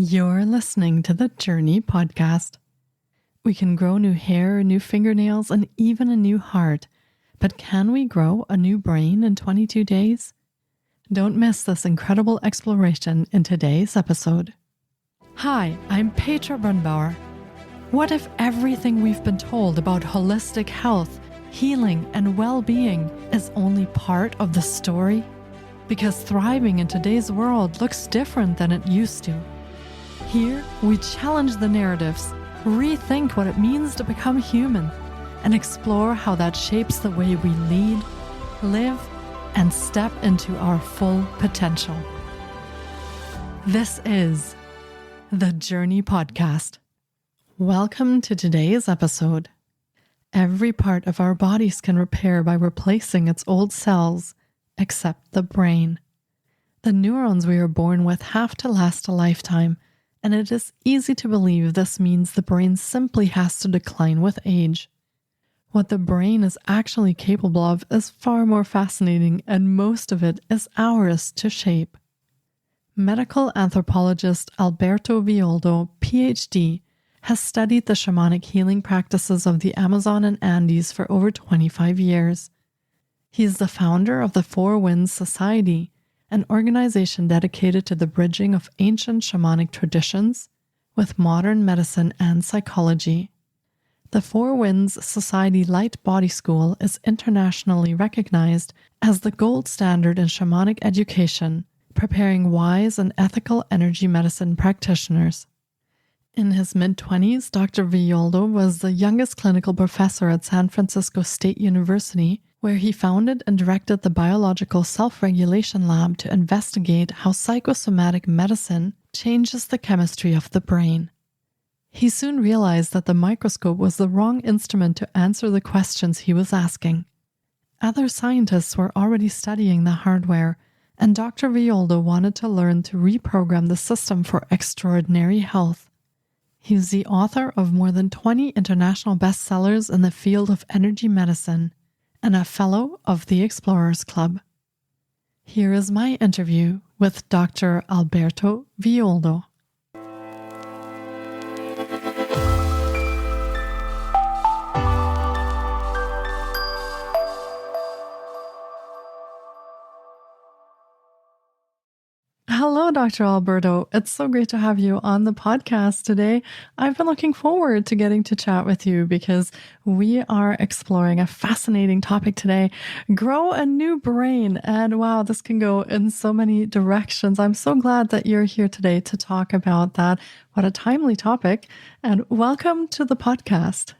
You're listening to the Jōrni Podcast. We can grow new hair, new fingernails, and even a new heart. But can we grow a new brain in 22 days? Don't miss this incredible exploration in today's episode. Hi, I'm Petra Brunbauer. What if everything we've been told about holistic health, healing, and well-being is only part of the story? Because thriving in today's world looks different than it used to. Here, we challenge the narratives, rethink what it means to become human, and explore how that shapes the way we lead, live, and step into our full potential. This is the Jōrni Podcast. Welcome to today's episode. Every part of our bodies can repair by replacing its old cells, except the brain. The neurons we are born with have to last a lifetime, and it is easy to believe this means the brain simply has to decline with age. What the brain is actually capable of is far more fascinating, and most of it is ours to shape. Medical anthropologist Alberto Villoldo, PhD, has studied the shamanic healing practices of the Amazon and Andes for over 25 years. He is the founder of the Four Winds Society, an organization dedicated to the bridging of ancient shamanic traditions with modern medicine and psychology. The Four Winds Society Light Body School is internationally recognized as the gold standard in shamanic education, preparing wise and ethical energy medicine practitioners. In his mid-20s, Dr. Villoldo was the youngest clinical professor at San Francisco State University, where he founded and directed the Biological Self-Regulation Lab to investigate how psychosomatic medicine changes the chemistry of the brain. He soon realized that the microscope was the wrong instrument to answer the questions he was asking. Other scientists were already studying the hardware, and Dr. Villoldo wanted to learn to reprogram the system for extraordinary health. He is the author of more than 20 international bestsellers in the field of energy medicine, and a fellow of the Explorers Club. Here is my interview with Dr. Alberto Villoldo. Hello, Dr. Alberto. It's so great to have you on the podcast today. I've been looking forward to getting to chat with you because we are exploring a fascinating topic today, grow a new brain. And wow, this can go in so many directions. I'm so glad that you're here today to talk about that. What a timely topic. And welcome to the podcast.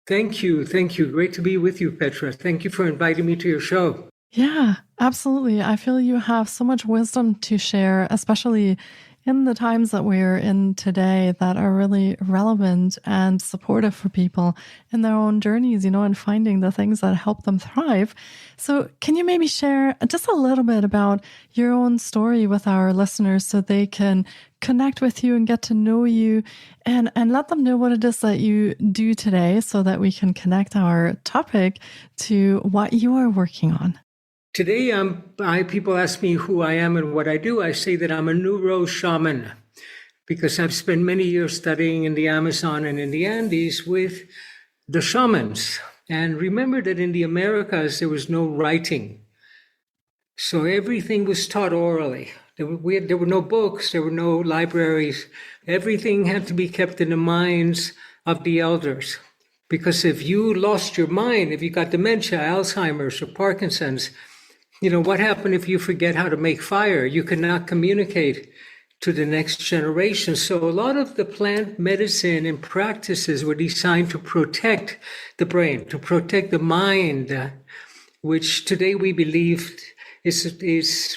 Thank you. Thank you. Great to be with you, Petra. Thank you for inviting me to your show. Yeah, absolutely. I feel you have so much wisdom to share, especially in the times that we're in today that are really relevant and supportive for people in their own journeys, and finding the things that help them thrive. So can you maybe share just a little bit about your own story with our listeners so they can connect with you and get to know you and let them know what it is that you do today so that we can connect our topic to what you are working on? Today, people ask me who I am and what I do. I say that I'm a neuro shaman because I've spent many years studying in the Amazon and in the Andes with the shamans. And remember that in the Americas, there was no writing. So everything was taught orally. There were no books, there were no libraries. Everything had to be kept in the minds of the elders. Because if you lost your mind, if you got dementia, Alzheimer's, or Parkinson's, what happened if you forget how to make fire? You cannot communicate to the next generation. So a lot of the plant medicine and practices were designed to protect the brain, to protect the mind, which today we believe is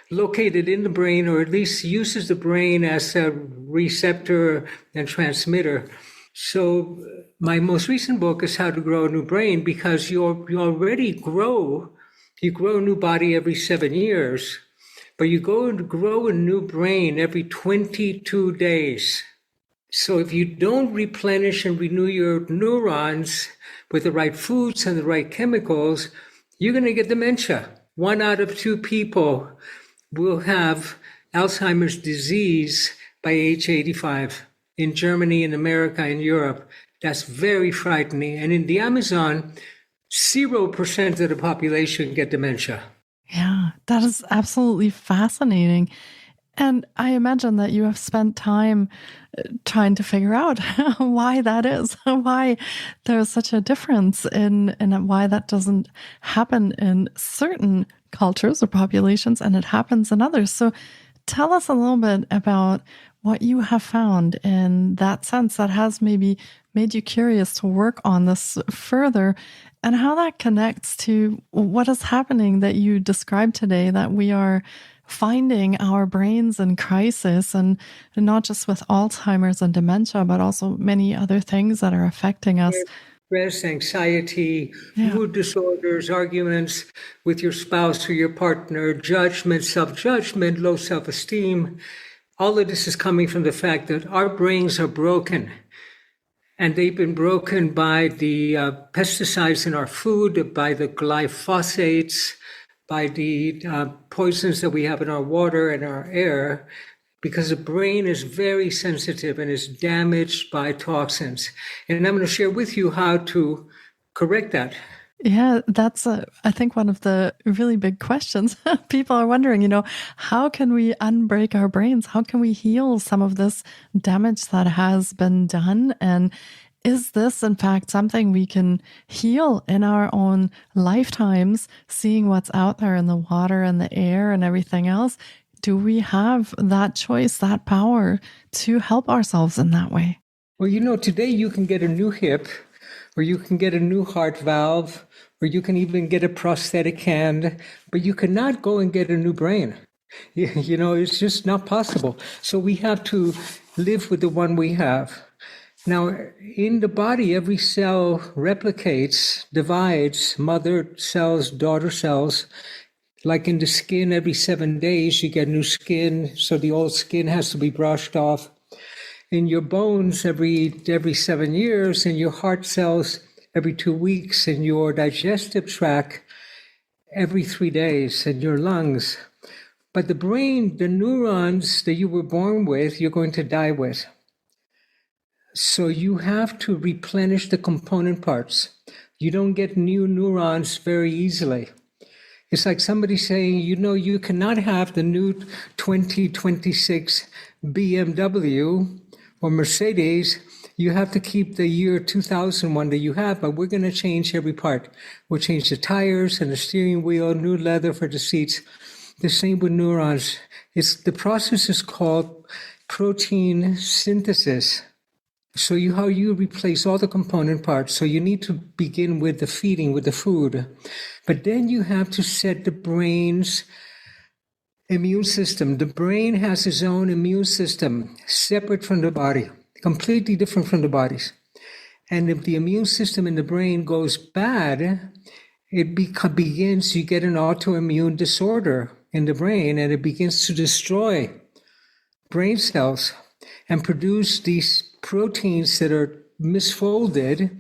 located in the brain, or at least uses the brain as a receptor and transmitter. So my most recent book is How to Grow a New Brain, because you already grow a new body every 7 years, but you go and grow a new brain every 22 days. So if you don't replenish and renew your neurons with the right foods and the right chemicals, you're going to get dementia. 1 out of 2 people will have Alzheimer's disease by age 85. In Germany, in America, in Europe, that's very frightening. And in the Amazon, 0% of the population get dementia. Yeah, that is absolutely fascinating. And I imagine that you have spent time trying to figure out why that is, why there's such a difference in why that doesn't happen in certain cultures or populations and it happens in others. So tell us a little bit about what you have found in that sense that has maybe made you curious to work on this further, and how that connects to what is happening that you described today, that we are finding our brains in crisis, and not just with Alzheimer's and dementia, but also many other things that are affecting us. Stress, anxiety, mood disorders, arguments with your spouse or your partner, judgment, self-judgment, low self-esteem. All of this is coming from the fact that our brains are broken. And they've been broken by the pesticides in our food, by the glyphosates, by the poisons that we have in our water and our air, because the brain is very sensitive and is damaged by toxins. And I'm going to share with you how to correct that. Yeah, that's, I think, one of the really big questions. People are wondering, how can we unbreak our brains? How can we heal some of this damage that has been done? And is this, in fact, something we can heal in our own lifetimes, seeing what's out there in the water and the air and everything else? Do we have that choice, that power to help ourselves in that way? Well, today you can get a new hip, or you can get a new heart valve, or you can even get a prosthetic hand, but you cannot go and get a new brain. It's just not possible. So we have to live with the one we have. Now, in the body, every cell replicates, divides, mother cells, daughter cells. Like in the skin, every 7 days, you get new skin, so the old skin has to be brushed off. In your bones, every 7 years, in your heart cells, every 2 weeks, in your digestive tract, every 3 days, in your lungs. But the brain, the neurons that you were born with, you're going to die with. So you have to replenish the component parts. You don't get new neurons very easily. It's like somebody saying, you cannot have the new 2026 BMW or Mercedes. You have to keep the year 2001 that you have, but we're going to change every part. We'll change the tires and the steering wheel, new leather for the seats. The same with neurons. The process is called protein synthesis. So how you replace all the component parts. So you need to begin with the feeding, with the food. But then you have to set the brain's immune system. The brain has its own immune system, separate from the body, completely different from the body's. And if the immune system in the brain goes bad, it begins, you get an autoimmune disorder in the brain, and it begins to destroy brain cells and produce these proteins that are misfolded,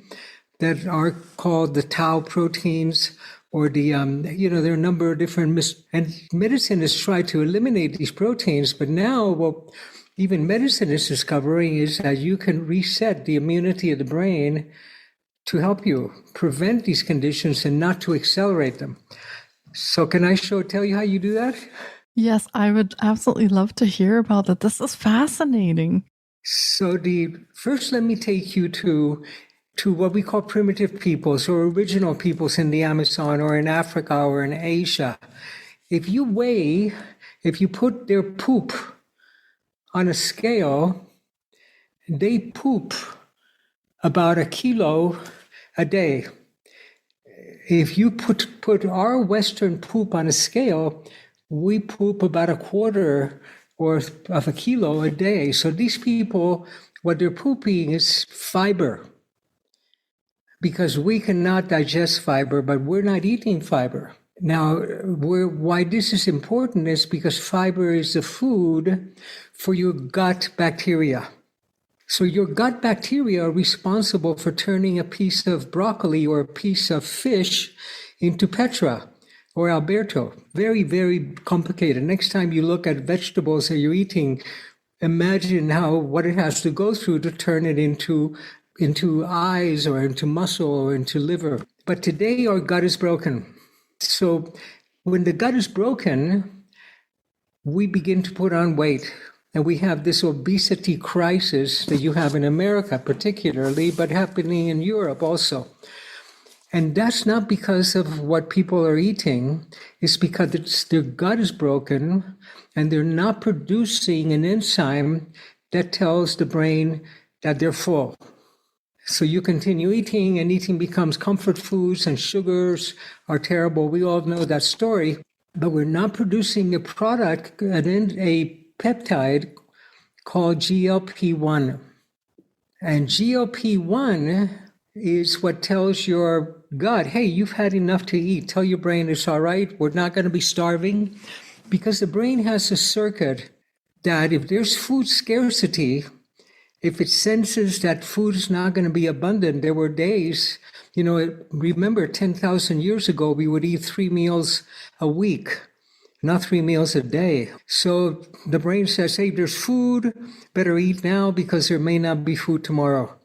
that are called the tau proteins, or there are a number of different and medicine has tried to eliminate these proteins, but now what even medicine is discovering is that you can reset the immunity of the brain to help you prevent these conditions and not to accelerate them. So can I tell you how you do that? Yes, I would absolutely love to hear about that. This is fascinating. So first, let me take you to what we call primitive peoples or original peoples in the Amazon or in Africa or in Asia. If you put their poop on a scale, they poop about 1 kilo a day. If you put our Western poop on a scale, we poop about 1/4 of 1 kilo a day. So these people, what they're pooping is fiber, because we cannot digest fiber, but we're not eating fiber. Now, why this is important is because fiber is the food for your gut bacteria. So your gut bacteria are responsible for turning a piece of broccoli or a piece of fish into Petra or Alberto. Very, very complicated. Next time you look at vegetables that you're eating, imagine what it has to go through to turn it into eyes or into muscle or into liver. But today our gut is broken. So when the gut is broken, we begin to put on weight. And we have this obesity crisis that you have in America particularly, but happening in Europe also. And that's not because of what people are eating. It's because their gut is broken and they're not producing an enzyme that tells the brain that they're full. So you continue eating, and eating becomes comfort foods, and sugars are terrible. We all know that story. But we're not producing a product, a peptide called GLP-1. And GLP-1 is what tells your gut, hey, you've had enough to eat. Tell your brain it's all right. We're not going to be starving. Because the brain has a circuit that if there's food scarcity, if it senses that food is not going to be abundant, there were days, remember 10,000 years ago, we would eat 3 meals a week, not 3 meals a day. So the brain says, hey, there's food, better eat now because there may not be food tomorrow.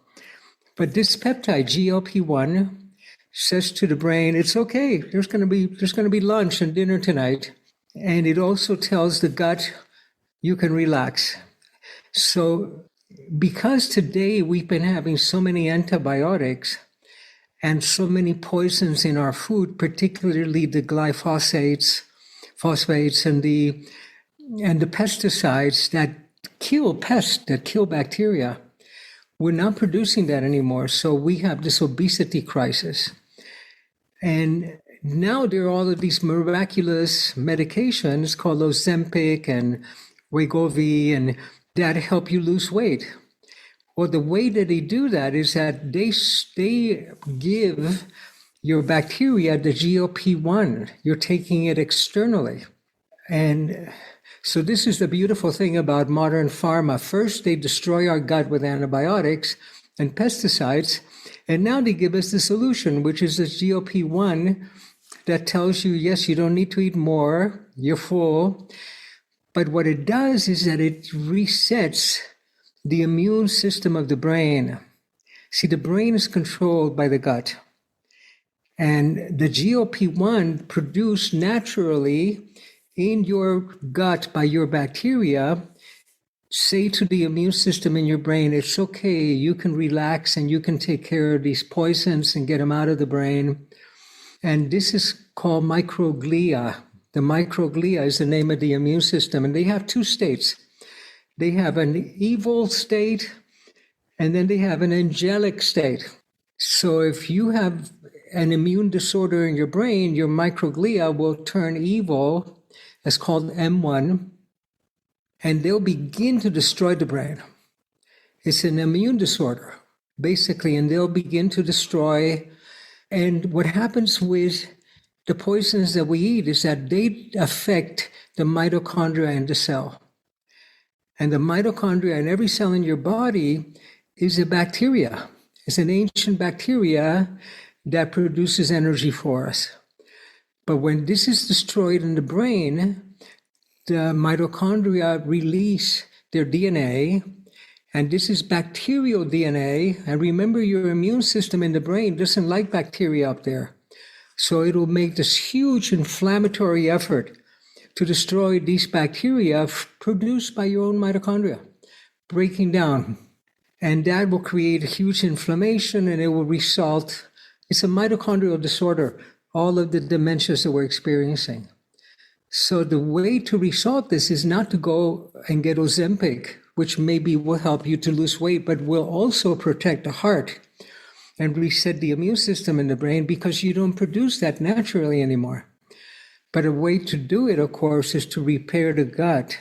But this peptide, GLP-1, says to the brain, it's okay, there's going to be lunch and dinner tonight. And it also tells the gut, you can relax. So because today we've been having so many antibiotics and so many poisons in our food, particularly the glyphosates, phosphates, and the pesticides that kill pests, that kill bacteria, we're not producing that anymore. So we have this obesity crisis. And now there are all of these miraculous medications called Ozempic and Wegovy and that help you lose weight. Well, the way that they do that is that they give your bacteria the GLP-1. You're taking it externally. And so this is the beautiful thing about modern pharma. First, they destroy our gut with antibiotics and pesticides. And now they give us the solution, which is this GLP-1 that tells you, yes, you don't need to eat more. You're full. But what it does is that it resets the immune system of the brain. See, the brain is controlled by the gut. And the GLP-1 produced naturally in your gut by your bacteria say to the immune system in your brain, it's okay, you can relax and you can take care of these poisons and get them out of the brain. And this is called microglia. The microglia is the name of the immune system, and they have two states. They have an evil state, and then they have an angelic state. So if you have an immune disorder in your brain, your microglia will turn evil, as called M1, and they'll begin to destroy the brain. It's an immune disorder, basically, and they'll begin to destroy. And what happens with the poisons that we eat is that they affect the mitochondria in the cell. And the mitochondria in every cell in your body is a bacteria. It's an ancient bacteria that produces energy for us. But when this is destroyed in the brain, the mitochondria release their DNA, and this is bacterial DNA. And remember, your immune system in the brain doesn't like bacteria up there. So it'll make this huge inflammatory effort to destroy these bacteria produced by your own mitochondria, breaking down. And that will create a huge inflammation, and it will result, it's a mitochondrial disorder, all of the dementias that we're experiencing. So the way to resolve this is not to go and get Ozempic, which maybe will help you to lose weight, but will also protect the heart and reset the immune system in the brain, because you don't produce that naturally anymore. But a way to do it, of course, is to repair the gut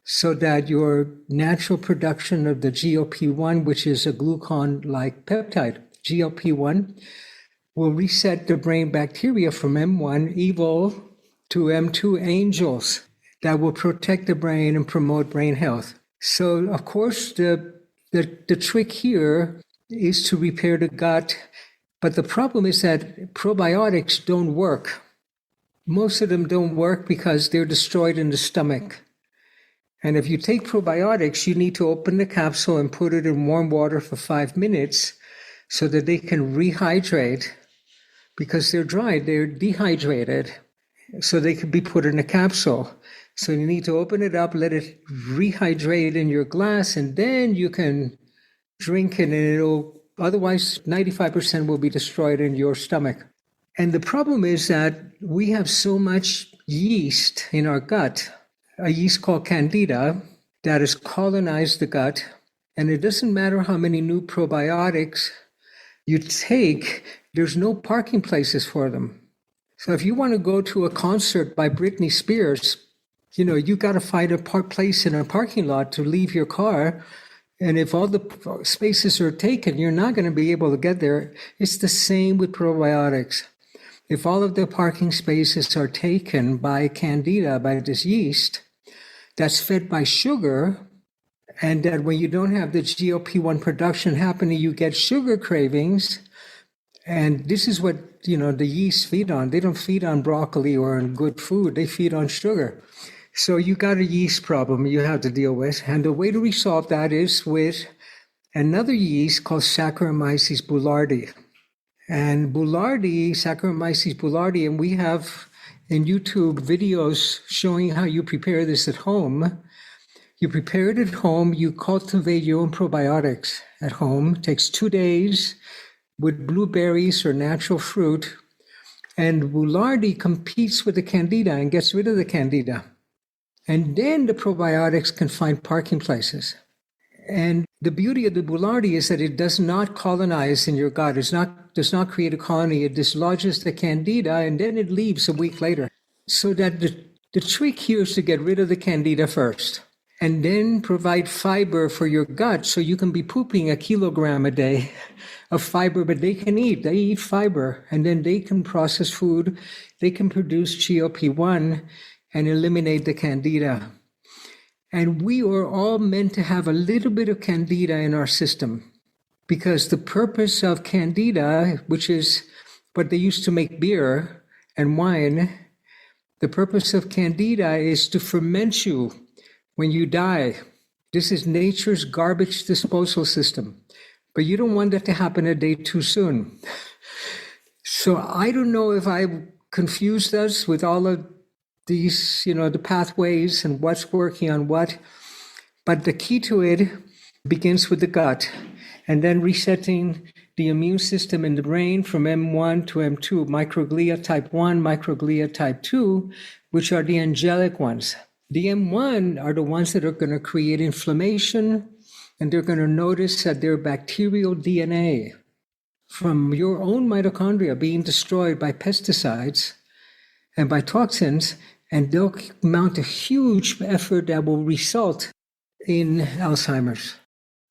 so that your natural production of the GLP-1, which is a glucagon-like peptide, GLP-1, will reset the brain bacteria from M1, evil, to M2, angels, that will protect the brain and promote brain health. So, of course, the trick here is to repair the gut. But the problem is that probiotics don't work. Most of them don't work because they're destroyed in the stomach. And if you take probiotics, you need to open the capsule and put it in warm water for 5 minutes so that they can rehydrate, because they're dry, they're dehydrated, so they can be put in a capsule. So you need to open it up, let it rehydrate in your glass, and then you can drink it, and it'll, otherwise 95% will be destroyed in your stomach. And the problem is that we have so much yeast in our gut, a yeast called Candida, that has colonized the gut. And it doesn't matter how many new probiotics you take, there's no parking places for them. So if you want to go to a concert by Britney Spears, you got to find a place in a parking lot to leave your car. And if all the spaces are taken, you're not going to be able to get there. It's the same with probiotics. If all of the parking spaces are taken by Candida, by this yeast, that's fed by sugar, and that when you don't have the GLP-1 production happening, you get sugar cravings. And this is what, the yeast feed on. They don't feed on broccoli or on good food. They feed on sugar. So you got a yeast problem you have to deal with. And the way to resolve that is with another yeast called Saccharomyces boulardii. And Saccharomyces boulardii, and we have in YouTube videos showing how you prepare this at home. You prepare it at home, you cultivate your own probiotics at home. It takes 2 days with blueberries or natural fruit. And boulardii competes with the Candida and gets rid of the Candida. And then the probiotics can find parking places. And the beauty of the boulardii is that it does not colonize in your gut. It does not create a colony. It dislodges the Candida, and then it leaves a week later. So that the trick here is to get rid of the Candida first, and then provide fiber for your gut, so you can be pooping 1 kilogram a day of fiber, but they can eat. They eat fiber, and then they can process food. They can produce GLP-1 and eliminate the Candida. And we are all meant to have a little bit of Candida in our system, because the purpose of Candida, which is what they used to make beer and wine, the purpose of Candida is to ferment you when you die. This is nature's garbage disposal system. But you don't want that to happen a day too soon. So I don't know if I confused us with all of these, the pathways and what's working on what. But the key to it begins with the gut, and then resetting the immune system in the brain from M1 to M2, microglia type 1, microglia type 2, which are the angelic ones. The M1 are the ones that are going to create inflammation, and they're going to notice that their bacterial DNA from your own mitochondria being destroyed by pesticides and by toxins, and they'll mount a huge effort that will result in Alzheimer's.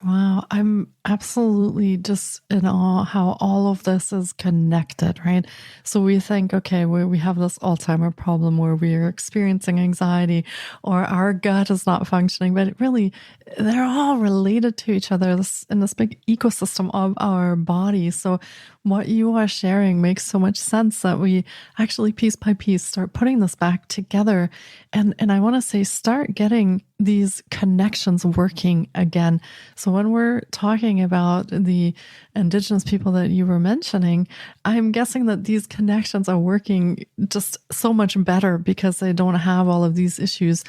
Wow, I'm absolutely just in awe how all of this is connected, right? So we think, okay, we have this Alzheimer problem where we are experiencing anxiety or our gut is not functioning, but really they're all related to each other in this big ecosystem of our body. So what you are sharing makes so much sense that we actually piece by piece start putting this back together. And I want to say, start getting these connections working again. So when we're talking about the indigenous people that you were mentioning, I'm guessing that these connections are working just so much better because they don't have all of these issues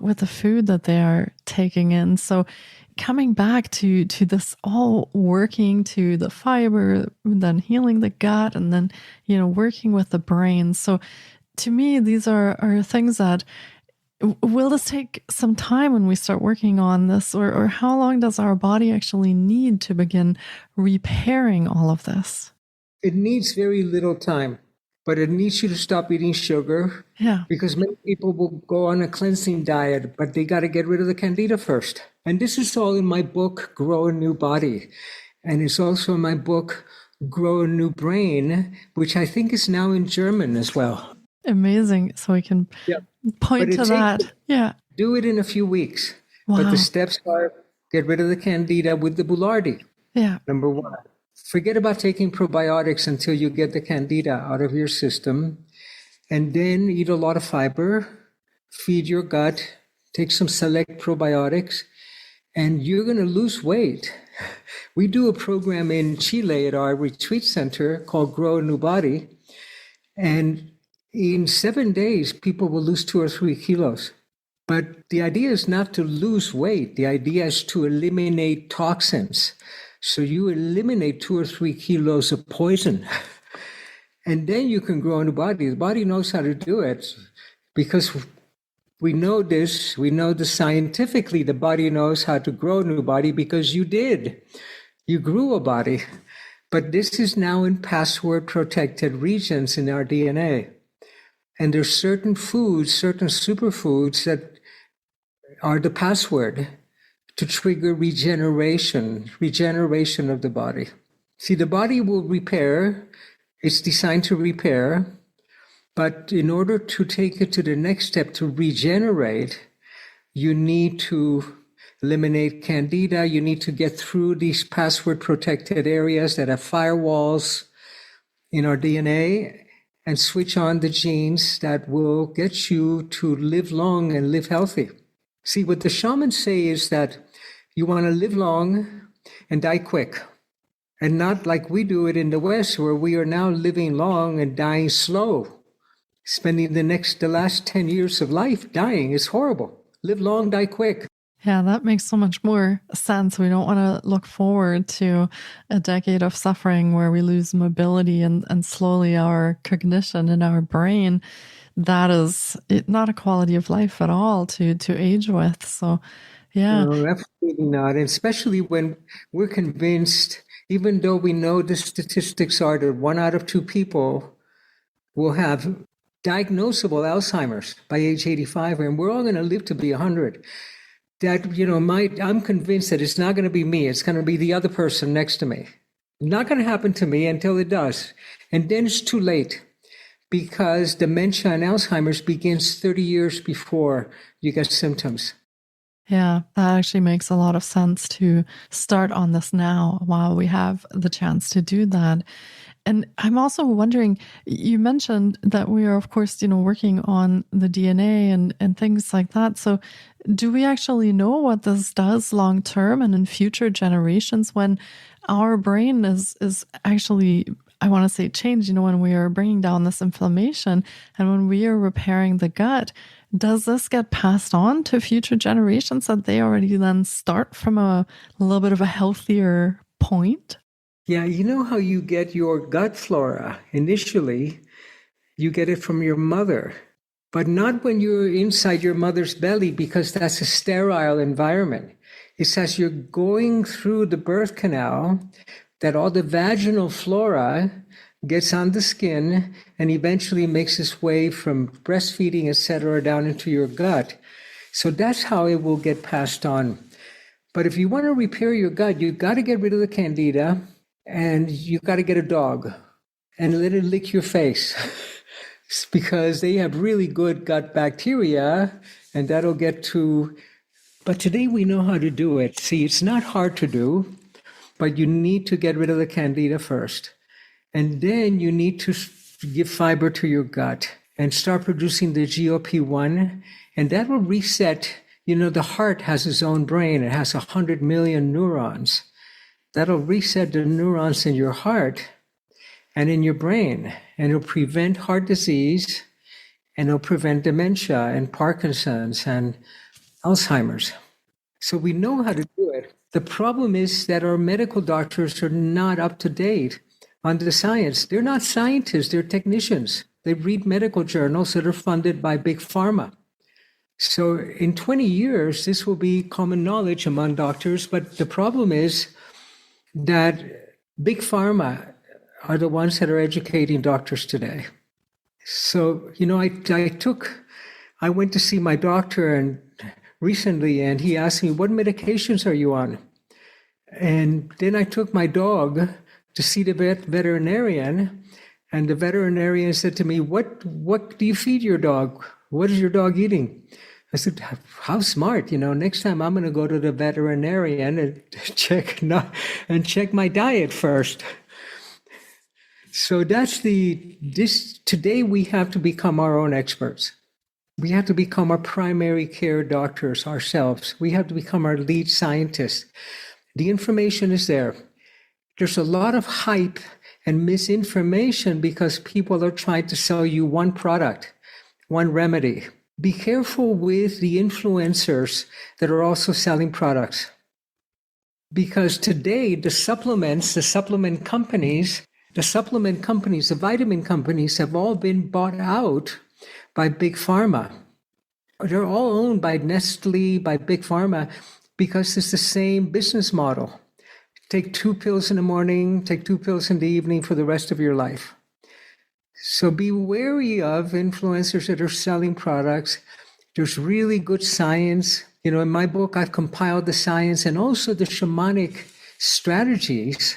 with the food that they are taking in. So coming back to this all working to the fiber, then healing the gut, and then, working with the brain. So to me, these are things that will this take some time when we start working on this, or how long does our body actually need to begin repairing all of this? It needs very little time, but it needs you to stop eating sugar. Yeah. Because many people will go on a cleansing diet, but they got to get rid of the Candida first. And this is all in my book, Grow a New Body. And it's also in my book, Grow a New Brain, which I think is now in German as well. Amazing. So we can point to that. Yeah. Do it in a few weeks. Wow. But the steps are get rid of the Candida with the boulardii. Yeah. Number one. Forget about taking probiotics until you get the Candida out of your system. And then eat a lot of fiber, feed your gut, take some select probiotics, and you're going to lose weight. We do a program in Chile at our retreat center called Grow a New Body. And in 7 days, people will lose 2 or 3 kilos. But the idea is not to lose weight. The idea is to eliminate toxins. So you eliminate 2 or 3 kilos of poison. And then you can grow a new body. The body knows how to do it because we know this. We know that scientifically the body knows how to grow a new body because you did. You grew a body. But this is now in password-protected regions in our DNA. And there's certain foods, certain superfoods that are the password to trigger regeneration of the body. See, the body will repair. It's designed to repair. But in order to take it to the next step, to regenerate, you need to eliminate candida. You need to get through these password-protected areas that have firewalls in our DNA and switch on the genes that will get you to live long and live healthy. See, what the shamans say is that you want to live long and die quick, and not like we do it in the West, where we are now living long and dying slow, spending the last 10 years of life dying. Is horrible. Live long, die quick. Yeah, that makes so much more sense. We don't want to look forward to a decade of suffering where we lose mobility and slowly our cognition in our brain. That is not a quality of life at all to age with. So, yeah. No, absolutely not. And especially when we're convinced, even though we know the statistics are that 1 out of 2 people will have diagnosable Alzheimer's by age 85, and we're all going to live to be 100. That, I'm convinced that it's not going to be me. It's going to be the other person next to me. Not going to happen to me until it does. And then it's too late because dementia and Alzheimer's begins 30 years before you get symptoms. Yeah, that actually makes a lot of sense to start on this now while we have the chance to do that. And I'm also wondering, you mentioned that we are, of course, working on the DNA and things like that. So do we actually know what this does long term and in future generations when our brain is actually, I want to say, changed, when we are bringing down this inflammation and when we are repairing the gut? Does this get passed on to future generations that they already then start from a little bit of a healthier point? Yeah, you know how you get your gut flora? Initially, you get it from your mother, but not when you're inside your mother's belly because that's a sterile environment. It's as you're going through the birth canal that all the vaginal flora gets on the skin and eventually makes its way from breastfeeding, etc., down into your gut. So that's how it will get passed on. But if you want to repair your gut, you've got to get rid of the candida. And you got to get a dog and let it lick your face because they have really good gut bacteria and that'll get to. But today we know how to do it. See, it's not hard to do, but you need to get rid of the candida first. And then you need to give fiber to your gut and start producing the GLP-1. And that will reset. The heart has its own brain. It has 100 million neurons. That'll reset the neurons in your heart and in your brain, and it'll prevent heart disease, and it'll prevent dementia and Parkinson's and Alzheimer's. So we know how to do it. The problem is that our medical doctors are not up to date on the science. They're not scientists, they're technicians. They read medical journals that are funded by big pharma. So in 20 years, this will be common knowledge among doctors, but the problem is that big pharma are the ones that are educating doctors today. So, I went to see my doctor recently, and he asked me, what medications are you on? And then I took my dog to see the veterinarian, and the veterinarian said to me, what do you feed your dog? What is your dog eating? I said, how smart, next time I'm going to go to the veterinarian and check my diet first. So today we have to become our own experts. We have to become our primary care doctors ourselves. We have to become our lead scientists. The information is there. There's a lot of hype and misinformation because people are trying to sell you one product, one remedy. Be careful with the influencers that are also selling products. Because today, the supplement companies, the vitamin companies have all been bought out by Big Pharma. They're all owned by Nestle, by Big Pharma, because it's the same business model. Take 2 pills in the morning, take 2 pills in the evening for the rest of your life. So be wary of influencers that are selling products. There's really good science. In my book, I've compiled the science and also the shamanic strategies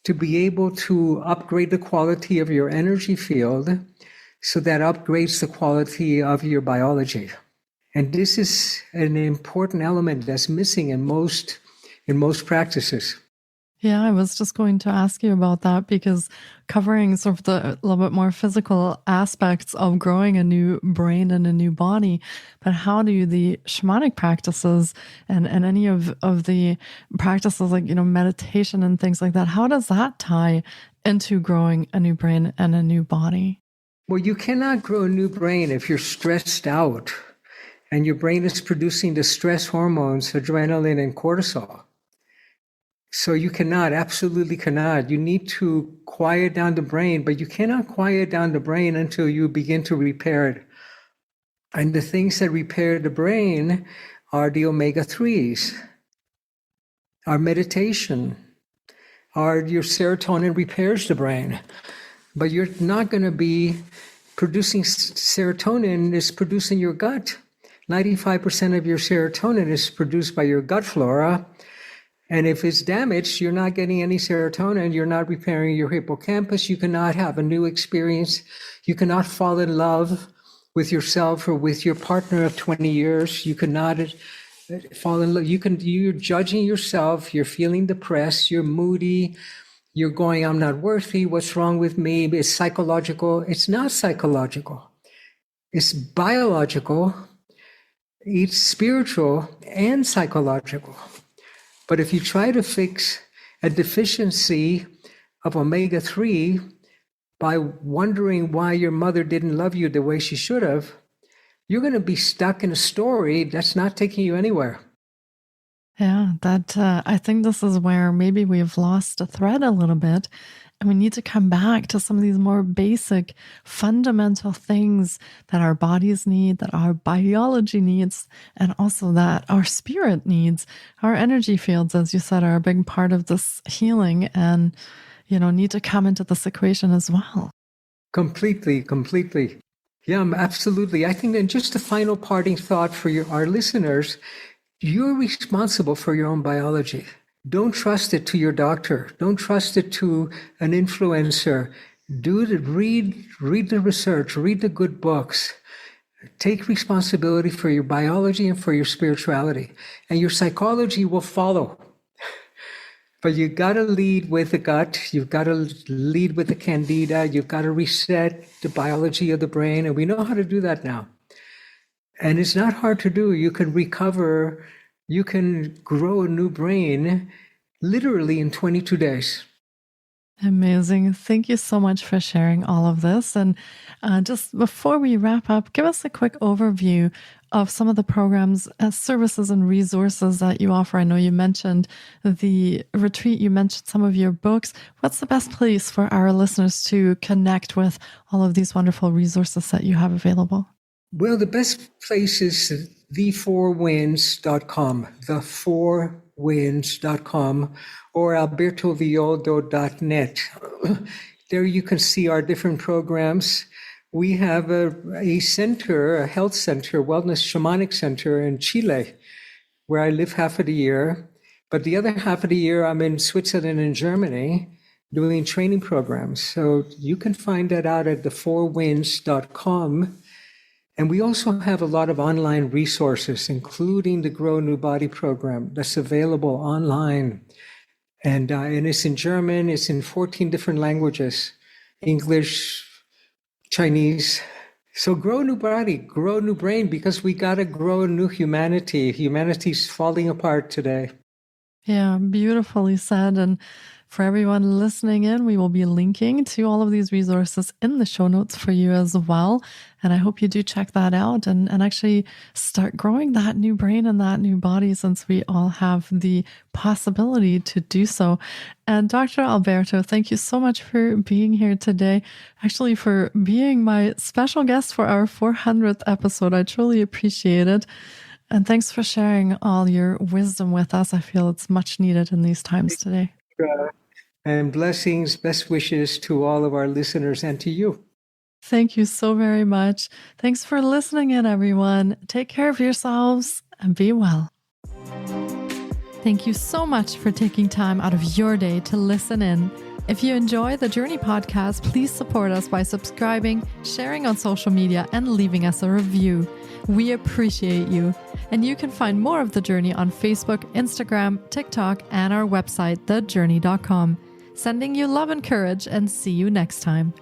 to be able to upgrade the quality of your energy field so that upgrades the quality of your biology. And this is an important element that's missing in most practices. Yeah, I was just going to ask you about that because covering sort of the little bit more physical aspects of growing a new brain and a new body, but how do the shamanic practices and any of the practices like, meditation and things like that, how does that tie into growing a new brain and a new body? Well, you cannot grow a new brain if you're stressed out and your brain is producing the stress hormones, adrenaline and cortisol. So you absolutely cannot. You need to quiet down the brain, but you cannot quiet down the brain until you begin to repair it. And the things that repair the brain are the omega-3s, our meditation, your serotonin repairs the brain. But you're not going to be producing serotonin is produced in your gut. 95% of your serotonin is produced by your gut flora. And if it's damaged, you're not getting any serotonin, you're not repairing your hippocampus, you cannot have a new experience, you cannot fall in love with yourself or with your partner of 20 years, you cannot fall in love, you're judging yourself, you're feeling depressed, you're moody, you're going, I'm not worthy, what's wrong with me? It's psychological. It's not psychological. It's biological, it's spiritual and psychological. But if you try to fix a deficiency of omega-3 by wondering why your mother didn't love you the way she should have, you're going to be stuck in a story that's not taking you anywhere. Yeah, I think this is where maybe we've lost a thread a little bit. And we need to come back to some of these more basic, fundamental things that our bodies need, that our biology needs, and also that our spirit needs. Our energy fields, as you said, are a big part of this healing and, need to come into this equation as well. Completely. Yeah, absolutely. I think then just a final parting thought for our listeners, you're responsible for your own biology. Don't trust it to your doctor. Don't trust it to an influencer. Read the research, read the good books. Take responsibility for your biology and for your spirituality. And your psychology will follow. But you got to lead with the gut. You've got to lead with the candida. You've got to reset the biology of the brain. And we know how to do that now. And it's not hard to do. You can recover. You can grow a new brain literally in 22 days. Amazing. Thank you so much for sharing all of this. And just before we wrap up, give us a quick overview of some of the programs, services, and resources that you offer. I know you mentioned the retreat, you mentioned some of your books. What's the best place for our listeners to connect with all of these wonderful resources that you have available? Well, the best place is the4winds.com, the4winds.com, or albertovilloldo.net. There you can see our different programs. We have a center, a health center, wellness shamanic center in Chile, where I live half of the year. But the other half of the year, I'm in Switzerland and Germany doing training programs. So you can find that out at the4winds.com. And we also have a lot of online resources, including the Grow New Body program that's available online. And it's in German, it's in 14 different languages, English, Chinese, So grow a new body, grow a new brain, because we got to grow a new humanity. Humanity's falling apart today. Yeah, beautifully said. And for everyone listening in, we will be linking to all of these resources in the show notes for you as well. And I hope you do check that out and actually start growing that new brain and that new body, since we all have the possibility to do so. And Dr. Alberto, thank you so much for being here today, actually for being my special guest for our 400th episode. I truly appreciate it. And thanks for sharing all your wisdom with us. I feel it's much needed in these times today. And blessings, best wishes to all of our listeners and to you. Thank you so very much. Thanks for listening in, everyone. Take care of yourselves and be well. Thank you so much for taking time out of your day to listen in. If you enjoy the Jōrni Podcast, please support us by subscribing, sharing on social media, and leaving us a review. We appreciate you. And you can find more of The Jōrni on Facebook, Instagram, TikTok, and our website, thejorni.com. Sending you love and courage, and see you next time.